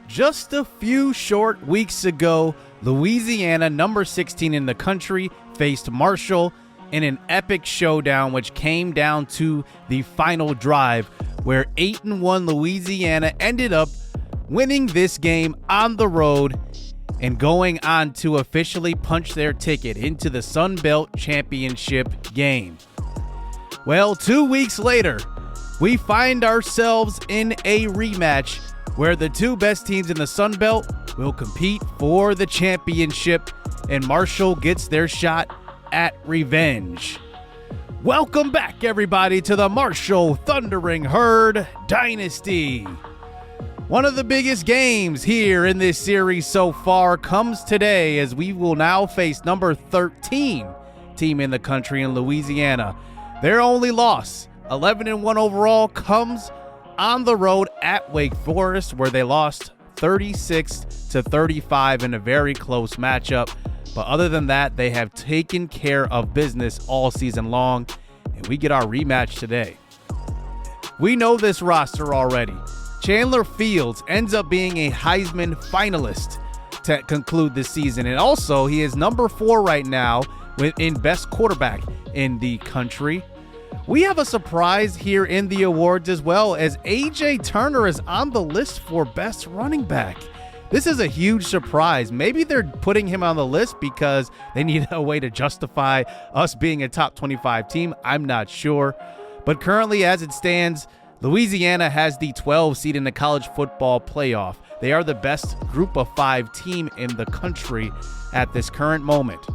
Just a few short weeks ago, Louisiana, number 16 in the country, faced Marshall in an epic showdown which came down to the final drive where 8-1 Louisiana ended up winning this game on the road and going on to officially punch their ticket into the Sun Belt Championship game. Well, 2 weeks later, we find ourselves in a rematch where the two best teams in the Sun Belt will compete for the championship, and Marshall gets their shot at revenge. Welcome back, everybody, to the Marshall Thundering Herd Dynasty. One of the biggest games here in this series so far comes today, as we will now face number 13 team in the country in Louisiana. Their only loss, 11-1 overall, comes on the road at Wake Forest, where they lost 36-35 in a very close matchup. But other than that, they have taken care of business all season long, and we get our rematch today. We know this roster already. Chandler Fields ends up being a Heisman finalist to conclude this season, and also he is number 4 right now in best quarterback in the country. We have a surprise here in the awards as well, as A.J. Turner is on the list for best running back. This is a huge surprise. Maybe they're putting him on the list because they need a way to justify us being a top 25 team. I'm not sure. But currently, as it stands, Louisiana has the 12 seed in the college football playoff. They are the best group of 5 team in the country at this current moment.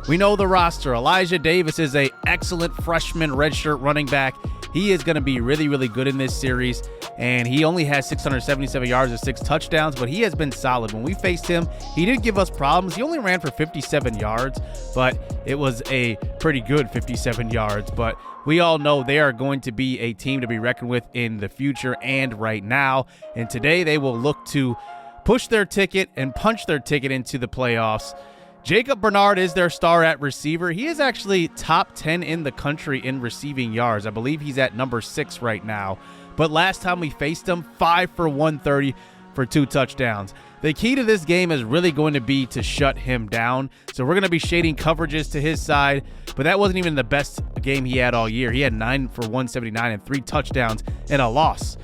We know the roster. Elijah Davis is an excellent freshman redshirt running back. He is going to be really, really good in this series, and he only has 677 yards and 6 touchdowns, but he has been solid. When we faced him, he did give us problems. He only ran for 57 yards, but it was a pretty good 57 yards. But we all know they are going to be a team to be reckoned with in the future and right now, and today they will look to push their ticket and punch their ticket into the playoffs. Jacob Bernard is their star at receiver. He is actually top 10 in the country in receiving yards. I believe he's at number 6 right now. But last time we faced him, 5 for 130 for 2 touchdowns. The key to this game is really going to be to shut him down. So we're going to be shading coverages to his side, but that wasn't even the best game he had all year. He had 9 for 179 and 3 touchdowns and a loss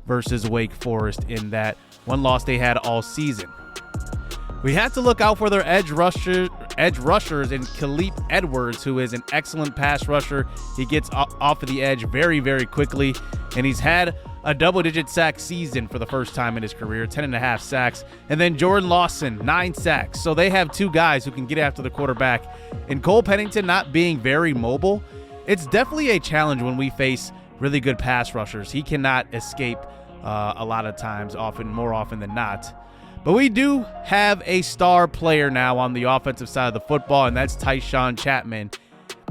versus Wake Forest in that one loss they had all season. We have to look out for their edge rushers in Khalif Edwards, who is an excellent pass rusher. He gets off of the edge very, very quickly, and he's had a double-digit sack season for the first time in his career, 10.5 sacks. And then Jordan Lawson, 9 sacks. So they have 2 guys who can get after the quarterback. And Cole Pennington not being very mobile, it's definitely a challenge when we face really good pass rushers. He cannot escape a lot of times, more often than not. But we do have a star player now on the offensive side of the football, and that's Tyshawn Chapman.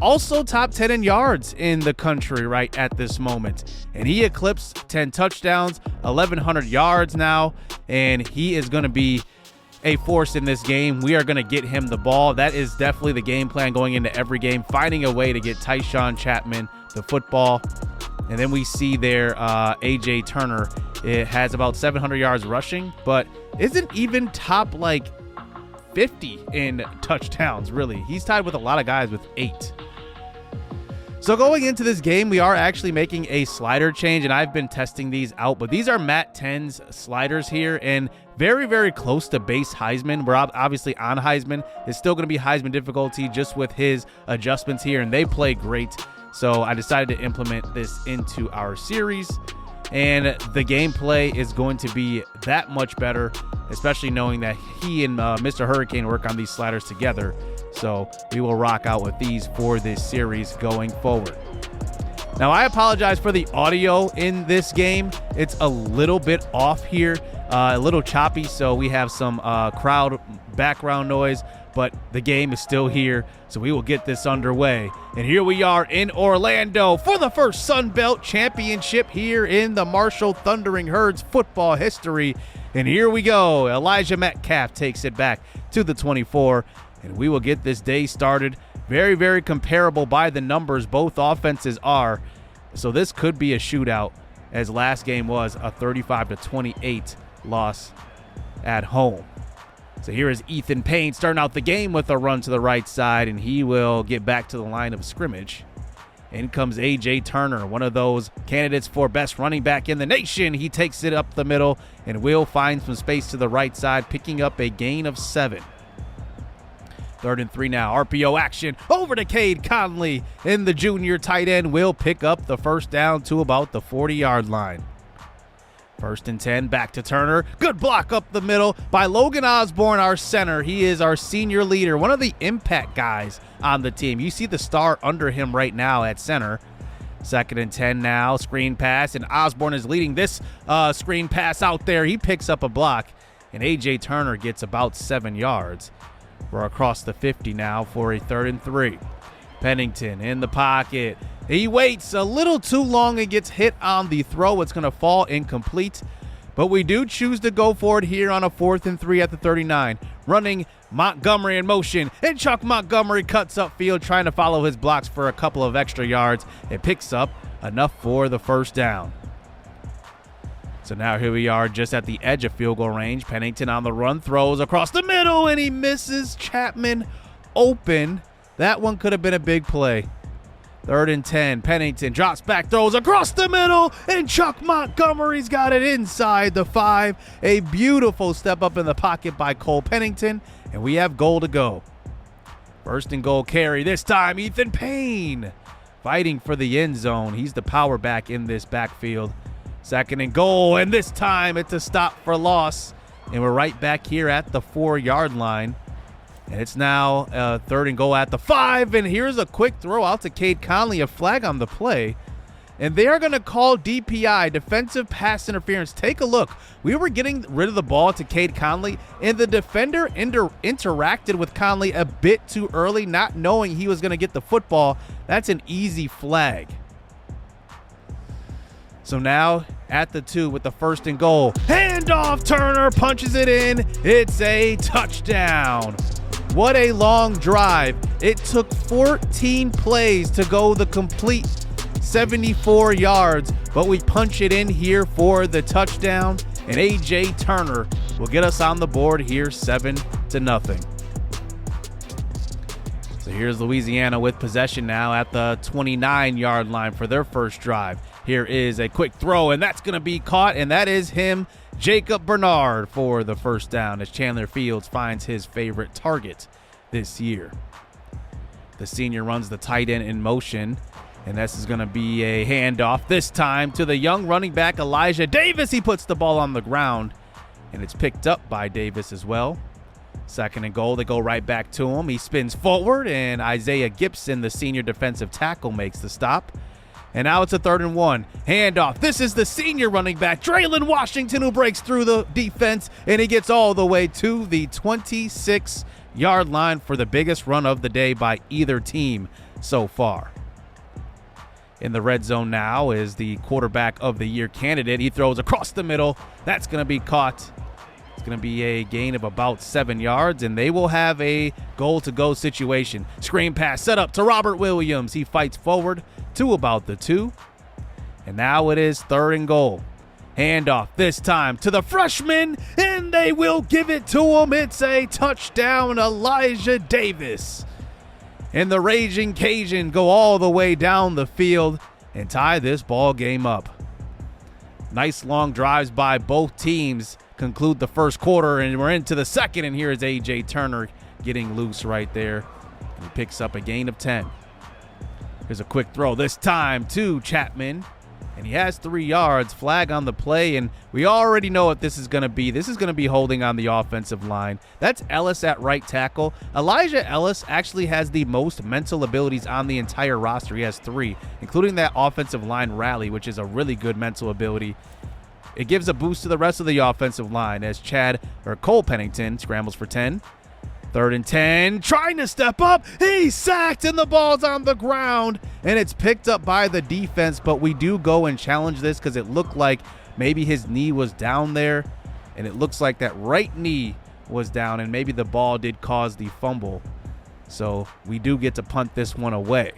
Also top 10 in yards in the country right at this moment. And he eclipsed 10 touchdowns, 1,100 yards now, and he is going to be a force in this game. We are going to get him the ball. That is definitely the game plan going into every game, finding a way to get Tyshawn Chapman the football. And then we see there A.J. Turner. It has about 700 yards rushing, but isn't even top 50 in touchdowns, really. He's tied with a lot of guys with 8. So going into this game, we are actually making a slider change, and I've been testing these out, but these are Matt 10's sliders here, and very, very close to base Heisman. We're obviously on Heisman. It's still going to be Heisman difficulty just with his adjustments here, and they play great. So I decided to implement this into our series, and the gameplay is going to be that much better, especially knowing that he and Mr. Hurricane work on these sliders together. So we will rock out with these for this series going forward. Now, I apologize for the audio in this game. It's a little bit off here, a little choppy, so we have some crowd background noise, but the game is still here, so we will get this underway. And here we are in Orlando for the first Sun Belt Championship here in the Marshall Thundering Herds football history. And here we go. Elijah Metcalf takes it back to the 24, and we will get this day started. Very, very comparable by the numbers both offenses are. So this could be a shootout, as last game was a 35-28 loss at home. So here is Ethan Payne starting out the game with a run to the right side, and he will get back to the line of scrimmage. In comes A.J. Turner, one of those candidates for best running back in the nation. He takes it up the middle and will find some space to the right side, picking up a gain of 7. 3rd and 3 now. RPO action over to Cade Conley, and the junior tight end will pick up the first down to about the 40-yard line. 1st and 10, back to Turner. Good block up the middle by Logan Osborne, our center. He is our senior leader, one of the impact guys on the team. You see the star under him right now at center. 2nd and 10 now, screen pass, and Osborne is leading this screen pass out there. He picks up a block, and A.J. Turner gets about 7 yards. We're across the 50 now for a 3rd and 3. Pennington in the pocket. He waits a little too long and gets hit on the throw. It's going to fall incomplete, but we do choose to go for it here on a 4th and 3 at the 39. Running Montgomery in motion, and Chuck Montgomery cuts upfield trying to follow his blocks for a couple of extra yards. It picks up enough for the first down. So now here we are just at the edge of field goal range. Pennington on the run, throws across the middle, and he misses Chapman open. That one could have been a big play. 3rd and 10, Pennington drops back, throws across the middle, and Chuck Montgomery's got it inside the 5. A beautiful step up in the pocket by Cole Pennington, and we have goal to go. 1st and goal carry, this time Ethan Payne fighting for the end zone. He's the power back in this backfield. 2nd and goal, and this time it's a stop for loss, and we're right back here at the 4-yard line. And it's now 3rd and goal at the 5, and here's a quick throw out to Cade Conley, a flag on the play. And they are going to call DPI, defensive pass interference. Take a look. We were getting rid of the ball to Cade Conley, and the defender interacted with Conley a bit too early, not knowing he was going to get the football. That's an easy flag. So now at the 2 with the 1st and goal. Handoff, Turner punches it in. It's a touchdown. What a long drive. It took 14 plays to go the complete 74 yards, but we punch it in here for the touchdown, and A.J. Turner will get us on the board here 7-0. So here's Louisiana with possession now at the 29-yard line for their first drive. Here is a quick throw, and that's going to be caught, and that is him, Jacob Bernard, for the first down as Chandler Fields finds his favorite target this year. The senior runs the tight end in motion, and this is going to be a handoff, this time to the young running back Elijah Davis. He puts the ball on the ground, and it's picked up by Davis as well. 2nd and goal, they go right back to him. He spins forward, and Isaiah Gibson, the senior defensive tackle, makes the stop. And now it's a 3rd and 1. Handoff. This is the senior running back, Draylon Washington, who breaks through the defense, and he gets all the way to the 26-yard line for the biggest run of the day by either team so far. In the red zone now is the quarterback of the year candidate. He throws across the middle. That's going to be caught. It's going to be a gain of about 7 yards, and they will have a goal-to-go situation. Screen pass set up to Robert Williams. He fights forward to about the 2. And now it is 3rd and goal. Handoff this time to the freshman, and they will give it to him. It's a touchdown, Elijah Davis. And the Raging Cajun go all the way down the field and tie this ball game up. Nice long drives by both teams conclude the first quarter, and we're into the second, and here is A.J. Turner getting loose right there. And he picks up a gain of 10. Here's a quick throw, this time to Chapman, and he has 3 yards. Flag on the play, and we already know what this is going to be. This is going to be holding on the offensive line. That's Ellis at right tackle. Elijah Ellis actually has the most mental abilities on the entire roster. He has 3, including that offensive line rally, which is a really good mental ability. It gives a boost to the rest of the offensive line as Cole Pennington scrambles for 10. 3rd and 10, trying to step up. He's sacked, and the ball's on the ground, and it's picked up by the defense, but we do go and challenge this because it looked like maybe his knee was down there, and it looks like that right knee was down, and maybe the ball did cause the fumble. So we do get to punt this one away.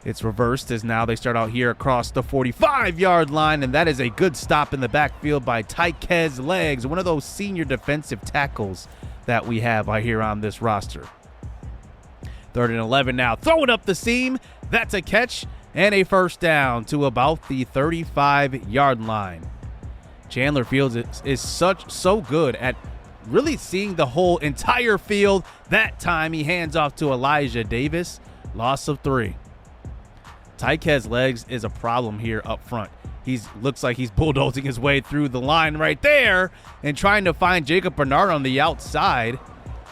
It's reversed as now they start out here across the 45-yard line, and that is a good stop in the backfield by Tyquez Legs, one of those senior defensive tackles that we have right here on this roster. 3rd and 11 now, throwing up the seam. That's a catch and a first down to about the 35-yard line. Chandler Fields is so good at really seeing the whole entire field. That time he hands off to Elijah Davis. Loss of 3. Tyquez Legs is a problem here up front. Looks like he's bulldozing his way through the line right there and trying to find Jacob Bernard on the outside.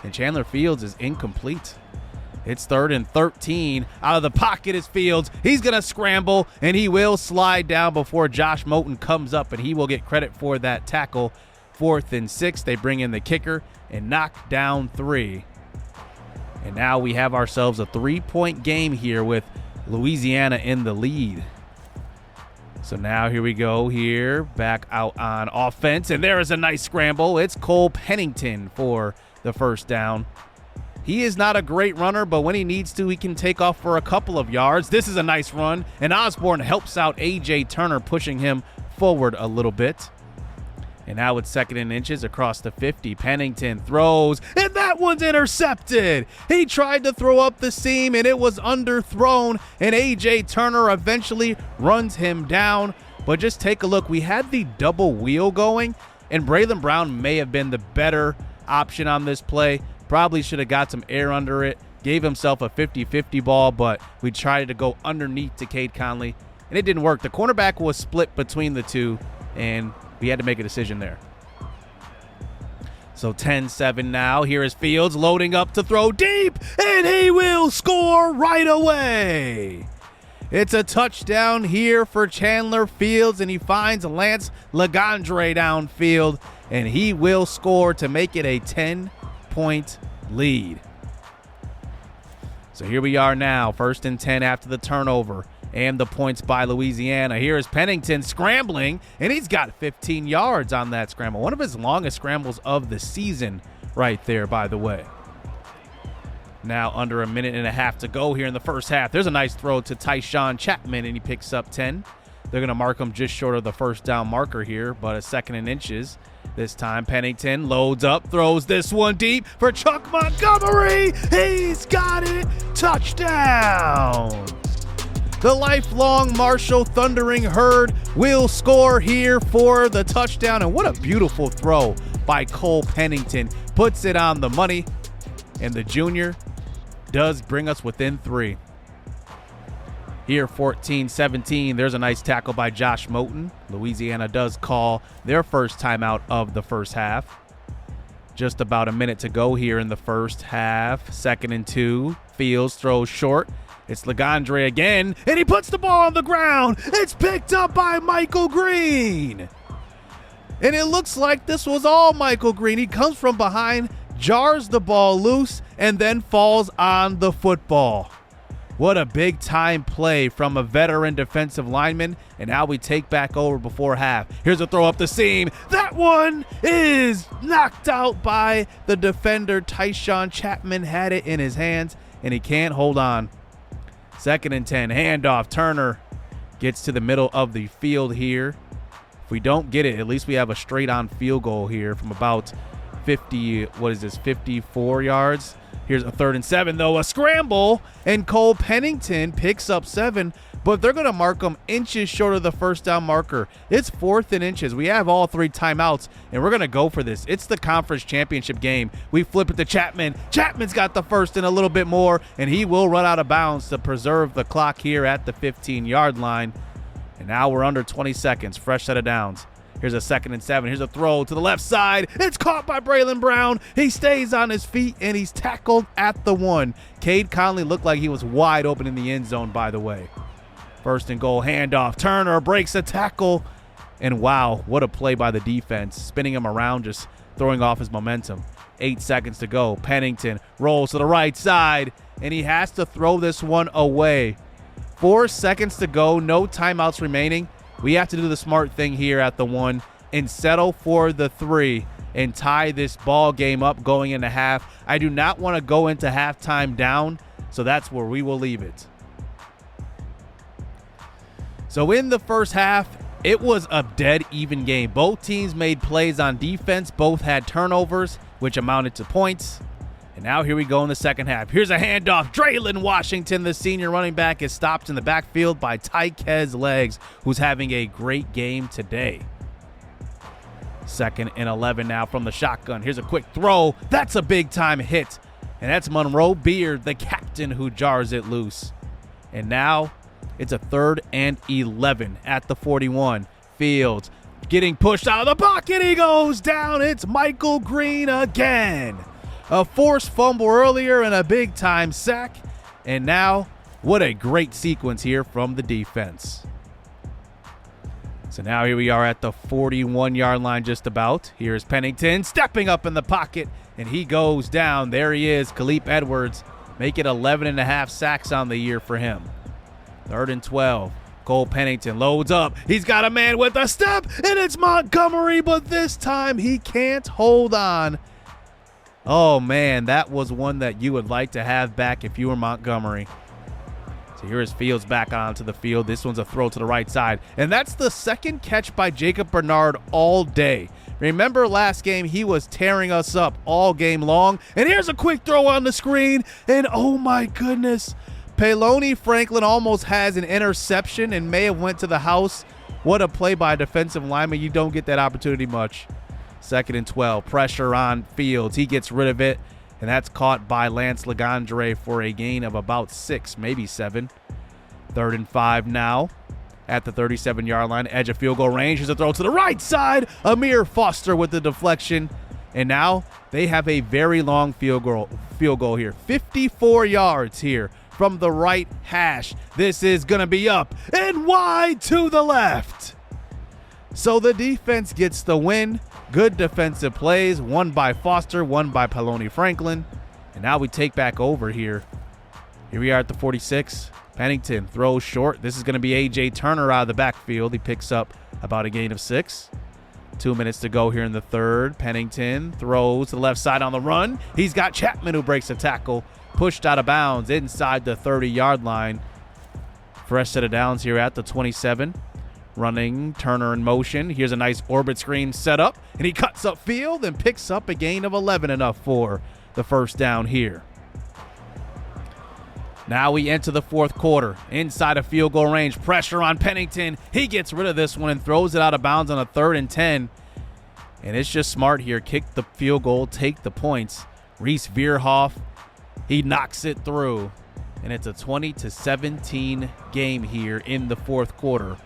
And Chandler Fields is incomplete. It's 3rd and 13. Out of the pocket is Fields. He's going to scramble, and he will slide down before Josh Moten comes up, and he will get credit for that tackle. 4th and 6. They bring in the kicker and knock down 3. And now we have ourselves a 3-point game here with Louisiana in the lead. So now here we go here, back out on offense, and there is a nice scramble. It's Cole Pennington for the first down. He is not a great runner, but when he needs to, he can take off for a couple of yards. This is a nice run, and Osborne helps out A.J. Turner, pushing him forward a little bit. And now it's 2nd and inches across the 50. Pennington throws, and that one's intercepted. He tried to throw up the seam, and it was underthrown, and A.J. Turner eventually runs him down. But just take a look. We had the double wheel going, and Braylon Brown may have been the better option on this play. Probably should have got some air under it, gave himself a 50-50 ball, but we tried to go underneath to Cade Conley, and it didn't work. The cornerback was split between the two, and we had to make a decision there. So 10-7 now. Here is Fields loading up to throw deep, and he will score right away. It's a touchdown here for Chandler Fields, and he finds Lance Legendre downfield, and he will score to make it a 10-point lead. So here we are now, 1st and 10 after the turnover and the points by Louisiana. Here is Pennington scrambling, and he's got 15 yards on that scramble. One of his longest scrambles of the season right there, by the way. Now under a minute and a half to go here in the first half. There's a nice throw to Tyshawn Chapman, and he picks up 10. They're going to mark him just short of the first down marker here, but a 2nd and inches. This time Pennington loads up, throws this one deep for Chuck Montgomery. He's got it. Touchdown. The lifelong Marshall Thundering Herd will score here for the touchdown. And what a beautiful throw by Cole Pennington. Puts it on the money, and the junior does bring us within 3. Here, 14-17, there's a nice tackle by Josh Moten. Louisiana does call their first timeout of the first half. Just about a minute to go here in the first half. 2nd and 2, Fields throws short. It's Legendre again, and he puts the ball on the ground. It's picked up by Michael Green. And it looks like this was all Michael Green. He comes from behind, jars the ball loose, and then falls on the football. What a big-time play from a veteran defensive lineman, and now we take back over before half. Here's a throw up the seam. That one is knocked out by the defender. Tyshawn Chapman had it in his hands, and he can't hold on. 2nd and 10, handoff. Turner gets to the middle of the field here. If we don't get it, at least we have a straight-on field goal here from about 54 yards. Here's a 3rd and 7, though. A scramble, and Cole Pennington picks up 7, but they're going to mark him inches short of the first down marker. It's 4th and inches. We have all 3 timeouts, and we're going to go for this. It's the conference championship game. We flip it to Chapman. Chapman's got the first and a little bit more, and he will run out of bounds to preserve the clock here at the 15-yard line. And now we're under 20 seconds. Fresh set of downs. Here's a 2nd and 7. Here's a throw to the left side. It's caught by Braylon Brown. He stays on his feet, and he's tackled at the 1. Cade Conley looked like he was wide open in the end zone, by the way. 1st and goal, handoff. Turner breaks a tackle, and wow, what a play by the defense. Spinning him around, just throwing off his momentum. 8 seconds to go. Pennington rolls to the right side, and he has to throw this one away. 4 seconds to go, no timeouts remaining. We have to do the smart thing here at the 1 and settle for the 3 and tie this ball game up going into half. I do not want to go into halftime down, so that's where we will leave it. So in the first half, it was a dead even game. Both teams made plays on defense. Both had turnovers, which amounted to points. And now here we go in the second half. Here's a handoff. Draylon Washington, the senior running back, is stopped in the backfield by Tyquez Legs, who's having a great game today. 2nd and 11 now from the shotgun. Here's a quick throw. That's a big-time hit. And that's Monroe Beard, the captain, who jars it loose. And now it's a 3rd and 11 at the 41. Fields getting pushed out of the pocket. He goes down. It's Michael Green again. A forced fumble earlier and a big-time sack. And now, what a great sequence here from the defense. So now here we are at the 41-yard line just about. Here's Pennington stepping up in the pocket, and he goes down. There he is, Khalif Edwards. Make it 11.5 sacks on the year for him. 3rd and 12. Cole Pennington loads up. He's got a man with a step, and it's Montgomery, but this time he can't hold on. Oh, man, that was one that you would like to have back if you were Montgomery. So here is Fields back onto the field. This one's a throw to the right side. And that's the second catch by Jacob Bernard all day. Remember last game, he was tearing us up all game long. And here's a quick throw on the screen. And oh my goodness, Peloni Franklin almost has an interception and may have went to the house. What a play by a defensive lineman. You don't get that opportunity much. 2nd and 12. Pressure on Fields. He gets rid of it. And that's caught by Lance Legendre for a gain of about 6, maybe 7. 3rd and 5 now at the 37-yard line. Edge of field goal range. Here's a throw to the right side. Amir Foster with the deflection. And now they have a very long field goal here. 54 yards here from the right hash. This is going to be up and wide to the left. So the defense gets the win. Good defensive plays, one by Foster, one by Peloni Franklin. And now we take back over here. Here we are at the 46. Pennington throws short. This is going to be A.J. Turner out of the backfield. He picks up about a gain of 6. 2 minutes to go here in the third. Pennington throws to the left side on the run. He's got Chapman who breaks a tackle. Pushed out of bounds inside the 30-yard line. Fresh set of downs here at the 27. Running, Turner in motion. Here's a nice orbit screen set up, and he cuts upfield and picks up a gain of 11, enough for the first down here. Now we enter the fourth quarter. Inside of field goal range, pressure on Pennington. He gets rid of this one and throws it out of bounds on a 3rd and 10. And it's just smart here. Kick the field goal, take the points. Reese Veerhoff, he knocks it through. And it's a 20-17 game here in the fourth quarter.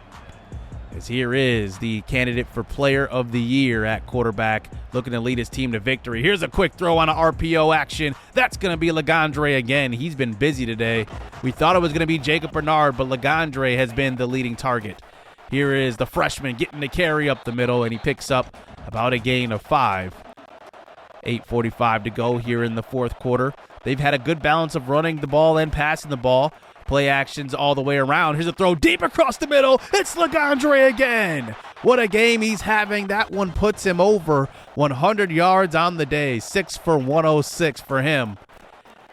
As here is the candidate for player of the year at quarterback, looking to lead his team to victory. Here's a quick throw on an RPO action. That's going to be Legendre again. He's been busy today. We thought it was going to be Jacob Bernard, but Legendre has been the leading target. Here is the freshman getting the carry up the middle, and he picks up about a gain of 5. 8:45 to go here in the fourth quarter. They've had a good balance of running the ball and passing the ball. Play actions all the way around. Here's a throw deep across the middle. It's Legendre again. What a game he's having. That one puts him over 100 yards on the day. 6 for 106 for him.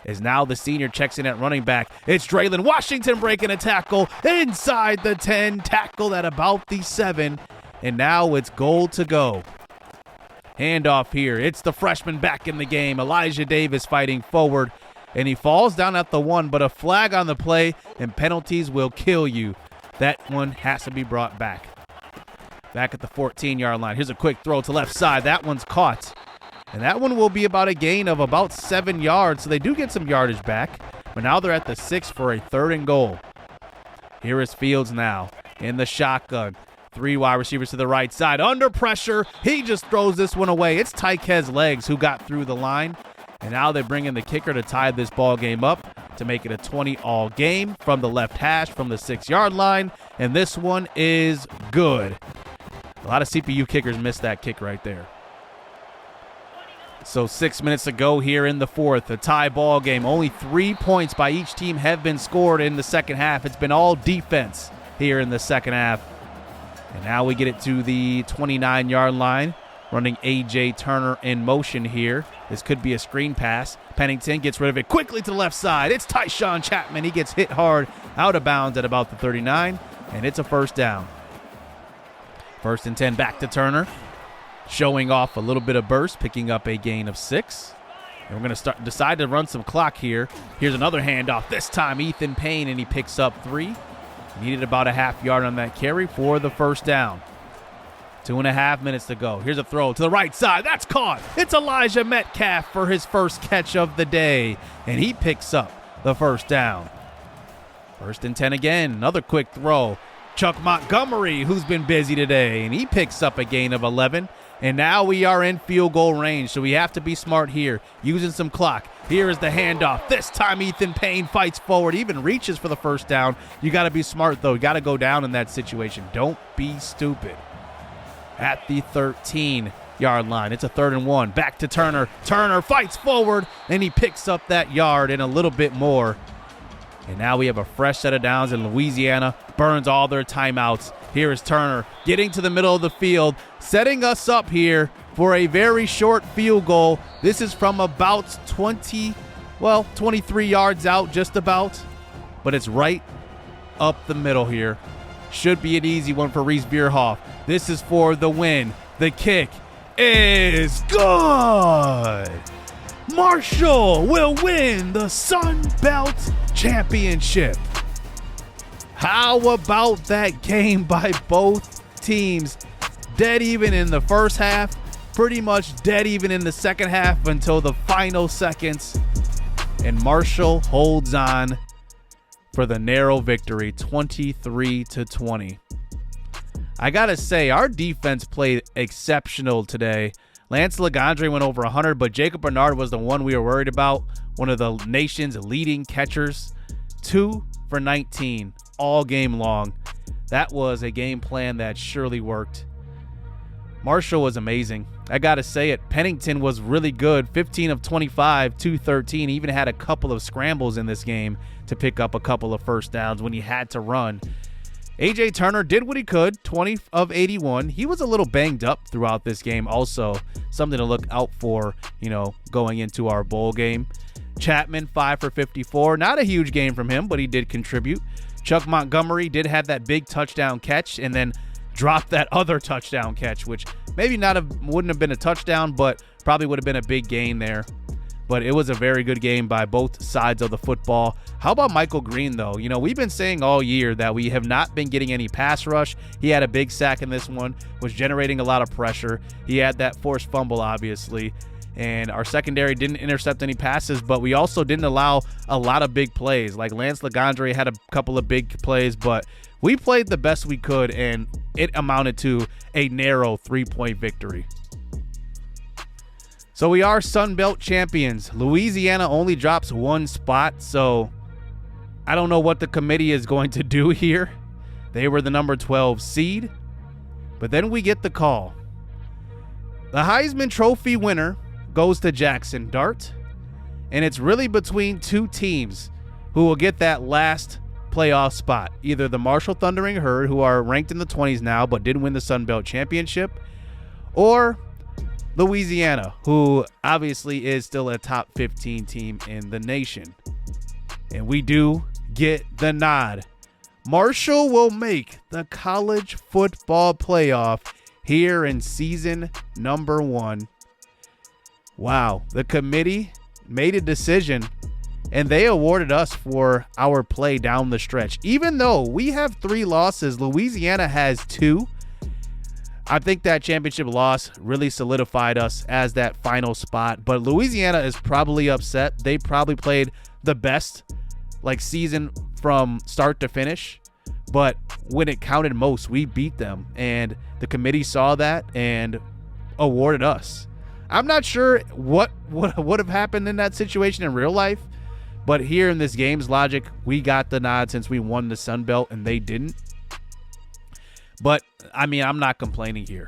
As now the senior checks in at running back. It's Draylon Washington breaking a tackle inside the 10. Tackled at about the 7. And now it's goal to go. Handoff here. It's the freshman back in the game. Elijah Davis fighting forward. And he falls down at the 1, but a flag on the play, and penalties will kill you. That one has to be brought back. Back at the 14-yard line. Here's a quick throw to left side. That one's caught. And that one will be about a gain of about 7 yards, so they do get some yardage back. But now they're at the 6 for a 3rd and goal. Here is Fields now in the shotgun. 3 wide receivers to the right side. Under pressure. He just throws this one away. It's Tyquez Legs who got through the line. And now they bring in the kicker to tie this ball game up to make it a 20-all game from the left hash from the 6-yard line. And this one is good. A lot of CPU kickers missed that kick right there. So 6 minutes to go here in the fourth. A tie ball game. Only 3 points by each team have been scored in the second half. It's been all defense here in the second half. And now we get it to the 29-yard line. Running A.J. Turner in motion here. This could be a screen pass. Pennington gets rid of it quickly to the left side. It's Tyshawn Chapman. He gets hit hard out of bounds at about the 39. and it's a first down. 1st and 10 back to Turner, showing off a little bit of burst, picking up a gain of 6. And we're going to decide to run some clock here. Here's another handoff, this time Ethan Payne, and he picks up 3. Needed about a half yard on that carry for the first down. 2.5 minutes to go. Here's a throw to the right side. That's caught. It's Elijah Metcalf for his first catch of the day, and he picks up the first down. 1st and 10 again. Another quick throw. Chuck Montgomery, who's been busy today, and he picks up a gain of 11. And now we are in field goal range, so we have to be smart here, using some clock. Here is the handoff. This time Ethan Payne fights forward, even reaches for the first down. You got to be smart, though. You got to go down in that situation. Don't be stupid. At the 13-yard line, it's a 3rd and 1. Back to Turner. Turner fights forward, and he picks up that yard and a little bit more. And now we have a fresh set of downs, and Louisiana burns all their timeouts. Here is Turner getting to the middle of the field, setting us up here for a very short field goal. This is from about 23 yards out, just about. But it's right up the middle here. Should be an easy one for Reese Bierhoff. This is for the win. The kick is good. Marshall will win the Sun Belt Championship. How about that game by both teams? Dead even in the first half, pretty much dead even in the second half until the final seconds. And Marshall holds on for the narrow victory, 23-20. I gotta say, our defense played exceptional today. Lance Legendre went over 100, but Jacob Bernard was the one we were worried about. One of the nation's leading catchers. 2 for 19 all game long. That was a game plan that surely worked. Marshall was amazing. I got to say it. Pennington was really good. 15 of 25, 213. Even had a couple of scrambles in this game to pick up a couple of first downs when he had to run. A.J. Turner did what he could, 20 of 81. He was a little banged up throughout this game also. Something to look out for, going into our bowl game. Chapman, 5 for 54. Not a huge game from him, but he did contribute. Chuck Montgomery did have that big touchdown catch and then dropped that other touchdown catch, which maybe wouldn't have been a touchdown, but probably would have been a big gain there. But it was a very good game by both sides of the football. How about Michael Green, though? We've been saying all year that we have not been getting any pass rush. He had a big sack in this one, was generating a lot of pressure. He had that forced fumble, obviously. And our secondary didn't intercept any passes, but we also didn't allow a lot of big plays. Like Lance Legendre had a couple of big plays, but we played the best we could, and it amounted to a narrow 3-point victory. So we are Sun Belt champions. Louisiana only drops 1 spot, so I don't know what the committee is going to do here. They were the number 12 seed, but then we get the call. The Heisman Trophy winner goes to Jackson Dart, and it's really between 2 teams who will get that last playoff spot. Either the Marshall Thundering Herd, who are ranked in the 20s now but didn't win the Sun Belt Championship, or Louisiana, who obviously is still a top 15 team in the nation. And we do get the nod. Marshall will make the college football playoff here in season number 1. Wow, the committee made a decision, and they awarded us for our play down the stretch. Even though we have 3 losses, Louisiana has 2. I think that championship loss really solidified us as that final spot, but Louisiana is probably upset. They probably played the best season from start to finish, but when it counted most, we beat them, and the committee saw that and awarded us. I'm not sure what would have happened in that situation in real life, but here in this game's logic, we got the nod since we won the Sun Belt and they didn't. But, I'm not complaining here.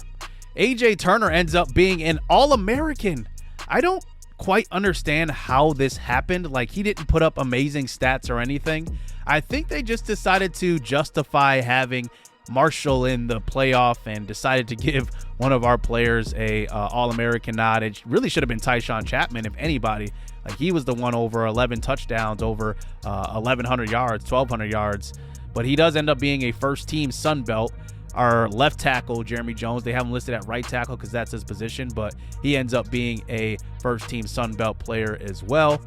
A.J. Turner ends up being an All-American. I don't quite understand how this happened. He didn't put up amazing stats or anything. I think they just decided to justify having Marshall in the playoff and decided to give one of our players a All-American nod. It really should have been Tyshawn Chapman, if anybody. Like, he was the one over 11 touchdowns, over 1,100 yards, 1,200 yards. But he does end up being a first-team Sun Belt. Our left tackle, Jeremy Jones, they have him listed at right tackle because that's his position, but he ends up being a first-team Sun Belt player as well.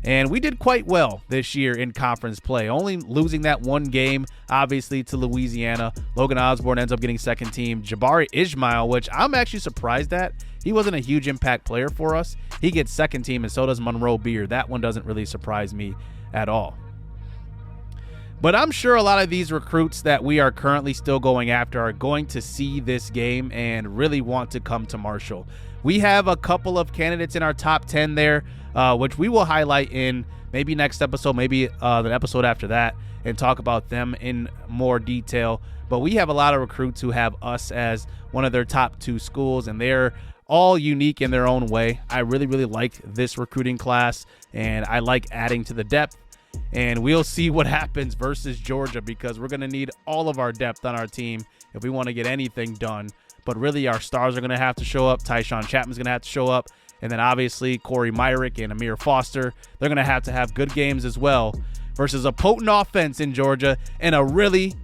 And we did quite well this year in conference play, only losing that one game, obviously, to Louisiana. Logan Osborne ends up getting second team. Jabari Ismail, which I'm actually surprised at. He wasn't a huge impact player for us. He gets second team, and so does Monroe Beard. That one doesn't really surprise me at all. But I'm sure a lot of these recruits that we are currently still going after are going to see this game and really want to come to Marshall. We have a couple of candidates in our top 10 there, which we will highlight in maybe next episode, maybe the episode after that, and talk about them in more detail. But we have a lot of recruits who have us as one of their top 2 schools, and they're all unique in their own way. I really, really like this recruiting class, and I like adding to the depth. And we'll see what happens versus Georgia, because we're going to need all of our depth on our team if we want to get anything done. But really, our stars are going to have to show up. Tyshawn Chapman's going to have to show up. And then obviously Corey Myrick and Amir Foster, they're going to have good games as well versus a potent offense in Georgia and a really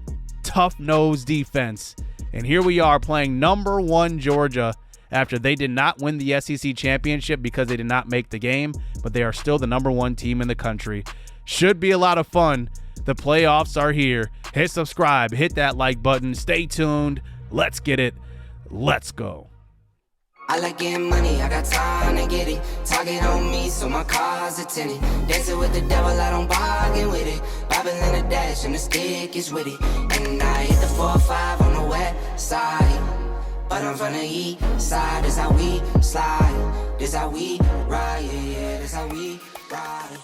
tough-nosed defense. And here we are playing number 1 Georgia after they did not win the SEC championship because they did not make the game, but they are still the number 1 team in the country. Should be a lot of fun. The playoffs are here. Hit subscribe, hit that like button, stay tuned. Let's get it. Let's go. I like getting money, I got time to get it. Target on me, so my car's a tenant. Dancing with the devil, I don't bargain with it. Bobbing in the dash, and the stick is with it. And I hit the 4-5 on the west side. But I'm from the east side, this how we slide. This how we ride, yeah, this how we ride.